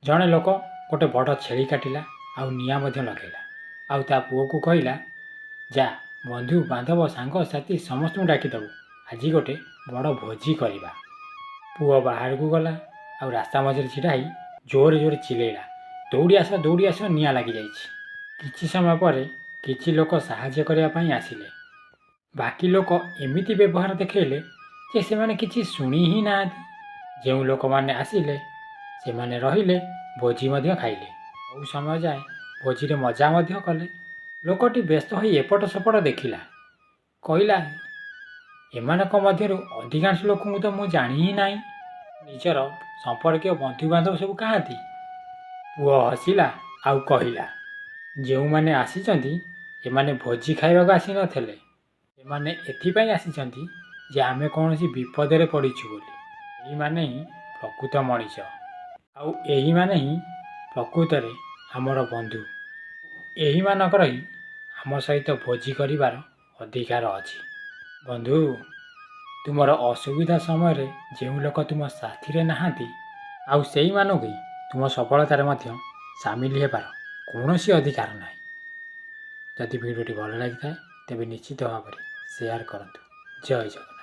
ଜଣେ ଲୋକ ଗୋଟେ ବଡ଼ ଛେଳି କାଟିଲା ଆଉ ନିଆଁ ମଧ୍ୟ ଲଗାଇଲା ଆଉ ତା ପୁଅକୁ କହିଲା, ଯା ବନ୍ଧୁ ବାନ୍ଧବ ସାଙ୍ଗସାଥି ସମସ୍ତଙ୍କୁ ଡାକିଦେବୁ, ଆଜି ଗୋଟେ ବଡ଼ ଭୋଜି କରିବା। ପୁଅ ବାହାରକୁ ଗଲା ଆଉ ରାସ୍ତା ମଝିରେ ଛିଡ଼ା ହେଇ ଜୋରେ ଜୋରେ ଚିଲେଇଲା, ଦୌଡ଼ି ଆସ ନିଆଁ ଲାଗିଯାଇଛି। କିଛି ସମୟ ପରେ କିଛି ଲୋକ ସାହାଯ୍ୟ କରିବା ପାଇଁ ଆସିଲେ। ବାକି ଲୋକ ଏମିତି ବ୍ୟବହାର ଦେଖାଇଲେ ଯେ ସେମାନେ କିଛି ଶୁଣି ହିଁ ନାହାନ୍ତି। ଯେଉଁ ଲୋକମାନେ ଆସିଲେ ସେମାନେ ରହିଲେ, ଭୋଜି ମଧ୍ୟ ଖାଇଲେ। ବହୁ ସମୟ ଯାଏ ଭୋଜିରେ ମଜା ମଧ୍ୟ କଲେ। ଲୋକଟି ବ୍ୟସ୍ତ ହୋଇ ଏପଟ ସେପଟ ଦେଖିଲା, କହିଲା, ଏମାନଙ୍କ ମଧ୍ୟରୁ ଅଧିକାଂଶ ଲୋକଙ୍କୁ ତ ମୁଁ ଜାଣି ହିଁ ନାହିଁ। ନିଜର ସମ୍ପର୍କୀୟ ବନ୍ଧୁବାନ୍ଧବ ସବୁ କାହାନ୍ତି? ପୁଅ ହସିଲା ଆଉ କହିଲା, ଯେଉଁମାନେ ଆସିଛନ୍ତି ଏମାନେ ଭୋଜି ଖାଇବାକୁ ଆସିନଥିଲେ, ଏମାନେ ଏଥିପାଇଁ ଆସିଛନ୍ତି ଯେ ଆମେ କୌଣସି ବିପଦରେ ପଡ଼ିଛୁ ବୋଲି। ଏହିମାନେ ହିଁ ପ୍ରକୃତ ମଣିଷ ଆଉ ଏହିମାନେ ହିଁ ପ୍ରକୃତରେ ଆମର ବନ୍ଧୁ। ଏହିମାନଙ୍କର ହିଁ ଆମ ସହିତ ଭୋଜି କରିବାର ଅଧିକାର ଅଛି। ବନ୍ଧୁ, ତୁମର ଅସୁବିଧା ସମୟରେ ଯେଉଁ ଲୋକ ତୁମ ସାଥିରେ ନାହାନ୍ତି ଆଉ ସେଇମାନଙ୍କୁ ହିଁ ତୁମ ସଫଳତାରେ ମଧ୍ୟ ସାମିଲ ହେବାର କୌଣସି ଅଧିକାର ନାହିଁ। ଯଦି ଭିଡ଼ିଓଟି ଭଲ ଲାଗିଥାଏ ତେବେ ନିଶ୍ଚିତ ଭାବରେ ସେୟାର କରନ୍ତୁ। ଜୟ ଜଗନ୍ନାଥ।